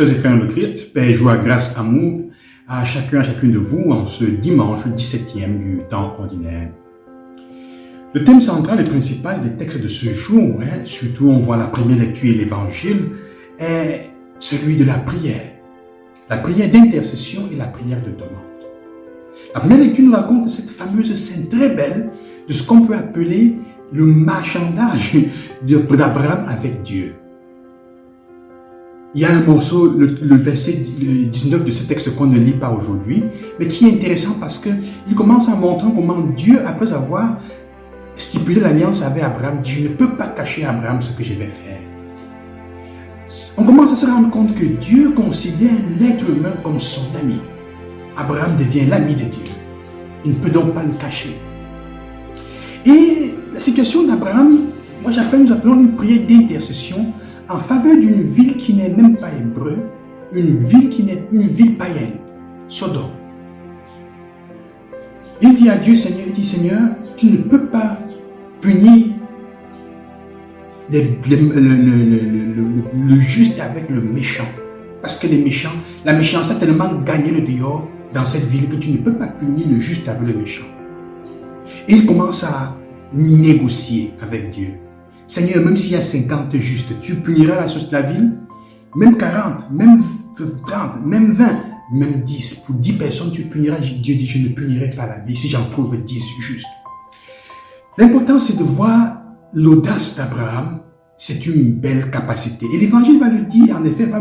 Sœurs et frères de Christ, paix, joie, grâce, amour à chacune de vous en ce dimanche 17e du temps ordinaire. Le thème central et principal des textes de ce jour, surtout on voit la première lecture et l'évangile, est celui de la prière d'intercession et la prière de demande. La première lecture nous raconte cette fameuse scène très belle de ce qu'on peut appeler le marchandage d'Abraham avec Dieu. Il y a un morceau, le verset 19 de ce texte qu'on ne lit pas aujourd'hui, mais qui est intéressant parce qu'il commence en montrant comment Dieu, après avoir stipulé l'alliance avec Abraham, dit « Je ne peux pas cacher à Abraham ce que je vais faire ». On commence à se rendre compte que Dieu considère l'être humain comme son ami. Abraham devient l'ami de Dieu. Il ne peut donc pas le cacher. Et la situation d'Abraham, nous appelons une prière d'intercession en faveur d'une ville qui n'est même pas hébreu, une ville païenne, Sodome. Il dit à Dieu, Seigneur, tu ne peux pas punir le juste avec le méchant. Parce que la méchanceté a tellement gagné le dehors dans cette ville que tu ne peux pas punir le juste avec le méchant. Et il commence à négocier avec Dieu. Seigneur, même s'il y a 50 justes, tu puniras la ville, même 40, même 30, même 20, même 10. Pour 10 personnes, tu puniras. Dieu dit, je ne punirai pas la vie si j'en trouve 10 justes. L'important, c'est de voir l'audace d'Abraham. C'est une belle capacité. Et l'évangile va le dire, en effet,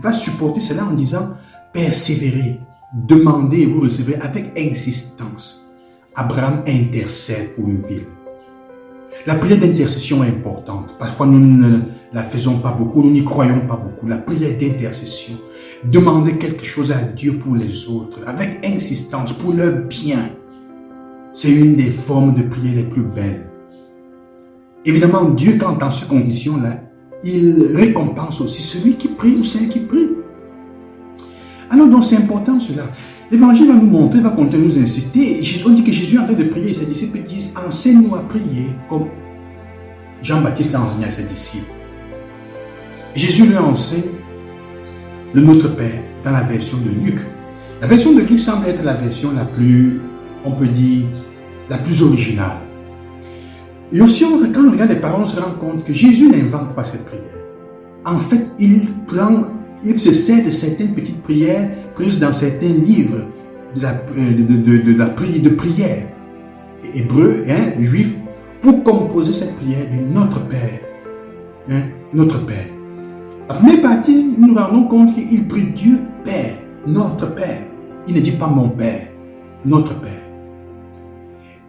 va supporter cela en disant, persévérez, demandez et vous recevrez avec insistance. Abraham intercède pour une ville. La prière d'intercession est importante. Parfois, nous ne la faisons pas beaucoup, nous n'y croyons pas beaucoup. La prière d'intercession, demander quelque chose à Dieu pour les autres, avec insistance, pour leur bien. C'est une des formes de prière les plus belles. Évidemment, Dieu, quand dans ces conditions-là, il récompense aussi celui qui prie ou celle qui prie. Alors donc c'est important cela. L'évangile va nous montrer, va continuer à nous insister. On dit que Jésus est en train de prier et ses disciples disent « Enseigne-nous à prier comme Jean-Baptiste l'a enseigné à ses disciples. » Jésus lui enseigne le Notre Père dans la version de Luc. La version de Luc semble être la version la plus, on peut dire, la plus originale. Et aussi, quand on regarde les paroles, on se rend compte que Jésus n'invente pas cette prière. En fait, il se sert de certaines petites prières prises dans certains livres de prière hébreu, juif, pour composer cette prière de Notre Père. Notre Père. La première partie, nous nous rendons compte qu'il prie Dieu Père, Notre Père. Il ne dit pas mon Père, Notre Père.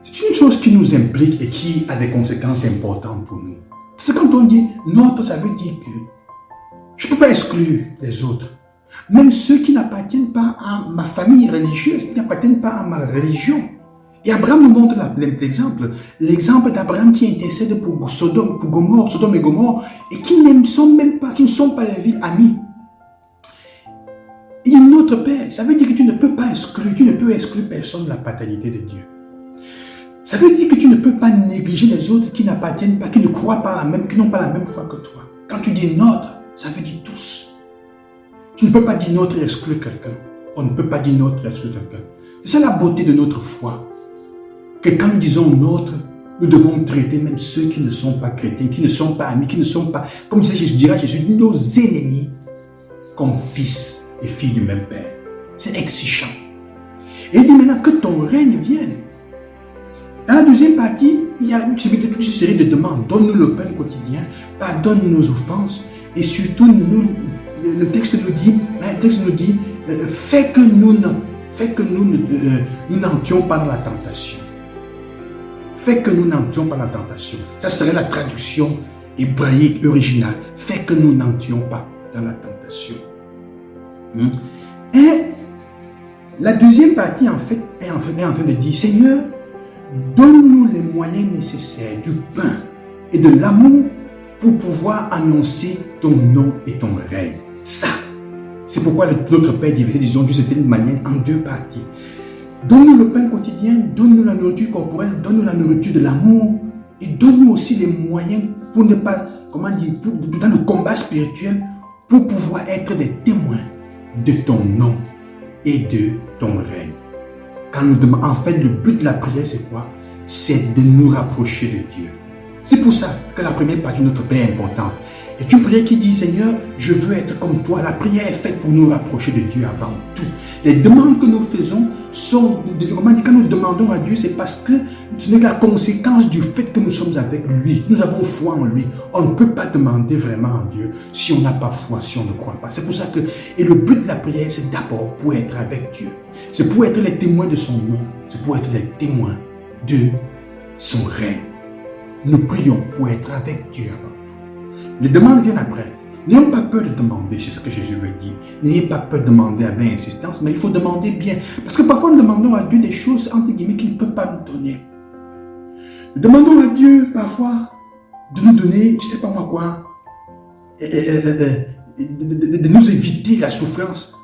C'est une chose qui nous implique et qui a des conséquences importantes pour nous. Parce que quand on dit notre, ça veut dire que je ne peux pas exclure les autres. Même ceux qui n'appartiennent pas à ma famille religieuse, qui n'appartiennent pas à ma religion. Et Abraham nous montre l'exemple d'Abraham qui intercède pour Sodome et Gomorrhe, et qui ne sont pas les villes amies. Il est notre Père. Ça veut dire que tu ne peux exclure personne de la paternité de Dieu. Ça veut dire que tu ne peux pas négliger les autres qui n'appartiennent pas, qui ne croient pas qui n'ont pas la même foi que toi. Quand tu dis notre, ça veut dire tous. Tu ne peux pas dire notre et exclure quelqu'un. On ne peut pas dire notre et exclure quelqu'un. C'est ça la beauté de notre foi. Que quand nous disons notre, nous devons traiter même ceux qui ne sont pas chrétiens, qui ne sont pas amis, qui ne sont pas, comme dirait Jésus, nos ennemis, comme fils et filles du même Père. C'est exigeant. Et il dit maintenant que ton règne vienne. Dans la deuxième partie, il y a toute une série de demandes. Donne-nous le pain quotidien, pardonne nos offenses, et surtout, le texte nous dit, fais que nous n'entrions pas dans la tentation. Fais que nous n'entrions pas dans la tentation. Ça serait la traduction hébraïque originale. Fais que nous n'entrions pas dans la tentation. Et la deuxième partie, en fait, est en train de dire, Seigneur, donne-nous les moyens nécessaires du pain et de l'amour pour pouvoir annoncer ton nom et ton règne. Ça, c'est pourquoi notre Père divisé, disons, d'une certaine manière, en deux parties. Donne-nous le pain quotidien, donne-nous la nourriture corporelle, donne-nous la nourriture de l'amour et donne-nous aussi les moyens pour ne pas, dans le combat spirituel, pour pouvoir être des témoins de ton nom et de ton règne. Quand nous demandons, en fait, le but de la prière, c'est quoi? C'est de nous rapprocher de Dieu. C'est pour ça que la première partie de notre prière est importante. Et une prière qui dit, Seigneur, je veux être comme toi. La prière est faite pour nous rapprocher de Dieu avant tout. Les demandes que nous faisons sont, quand nous demandons à Dieu, c'est parce que ce n'est que la conséquence du fait que nous sommes avec lui. Nous avons foi en lui. On ne peut pas demander vraiment à Dieu si on n'a pas foi, si on ne croit pas. C'est pour ça que, et le but de la prière, c'est d'abord pour être avec Dieu. C'est pour être les témoins de son nom. C'est pour être les témoins de son règne. Nous prions pour être avec Dieu avant tout. Les demandes viennent après. N'ayons pas peur de demander, c'est ce que Jésus veut dire. N'ayez pas peur de demander avec insistance, mais il faut demander bien. Parce que parfois nous demandons à Dieu des choses, entre guillemets, qu'il ne peut pas nous donner. Nous demandons à Dieu, parfois, de nous donner, je ne sais pas moi quoi, de nous éviter la souffrance.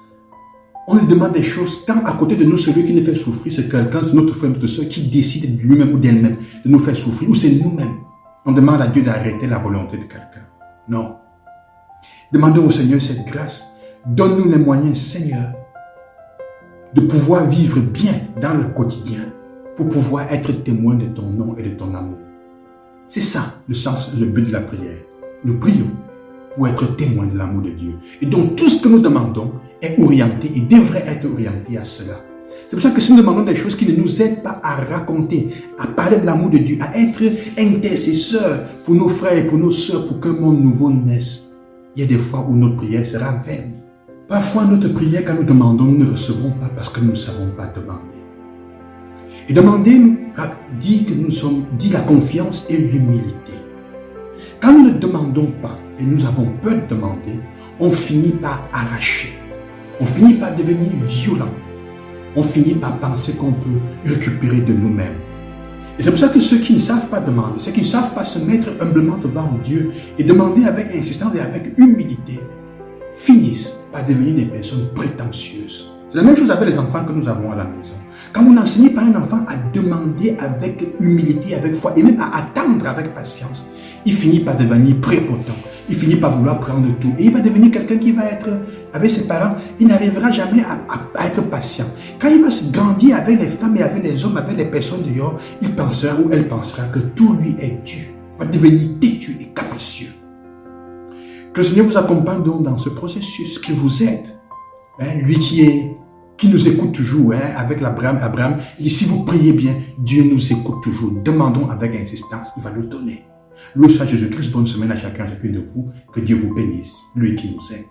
On lui demande des choses, quand à côté de nous, celui qui nous fait souffrir, c'est quelqu'un, c'est notre frère, notre soeur, qui décide de lui-même ou d'elle-même de nous faire souffrir, ou c'est nous-mêmes. On demande à Dieu d'arrêter la volonté de quelqu'un. Non. Demandons au Seigneur cette grâce. Donne-nous les moyens, Seigneur, de pouvoir vivre bien dans le quotidien, pour pouvoir être témoin de ton nom et de ton amour. C'est ça le sens, le but de la prière. Nous prions pour être témoins de l'amour de Dieu. Et donc tout ce que nous demandons est orienté et devrait être orienté à cela. C'est pour ça que si nous demandons des choses qui ne nous aident pas à raconter, à parler de l'amour de Dieu, à être intercesseurs pour nos frères et pour nos sœurs, pour qu'un monde nouveau naisse, il y a des fois où notre prière sera vaine. Parfois, notre prière, quand nous demandons, nous ne recevons pas parce que nous ne savons pas demander. Et demander dit la confiance et l'humilité. Quand nous ne demandons pas et nous avons peur de demander, on finit par arracher. On finit par devenir violent. On finit par penser qu'on peut récupérer de nous-mêmes. Et c'est pour ça que ceux qui ne savent pas demander, ceux qui ne savent pas se mettre humblement devant Dieu et demander avec insistance et avec humilité, finissent par devenir des personnes prétentieuses. C'est la même chose avec les enfants que nous avons à la maison. Quand vous n'enseignez pas un enfant à demander avec humilité, avec foi, et même à attendre avec patience, il finit par devenir prépotent. Il finit par vouloir prendre tout. Et il va devenir quelqu'un qui va être avec ses parents. Il n'arrivera jamais à être patient. Quand il va se grandir avec les femmes et avec les hommes, avec les personnes dehors, il pensera ou elle pensera que tout lui est dû. Il va devenir têtu et capricieux. Que le Seigneur vous accompagne donc dans ce processus, qu'il vous aide. Lui qui nous écoute toujours, avec Abraham, il dit, si vous priez bien, Dieu nous écoute toujours. Demandons avec insistance, il va nous donner. Loué soit Jésus-Christ, bonne semaine à chacun et chacune de vous, que Dieu vous bénisse, lui qui nous aide.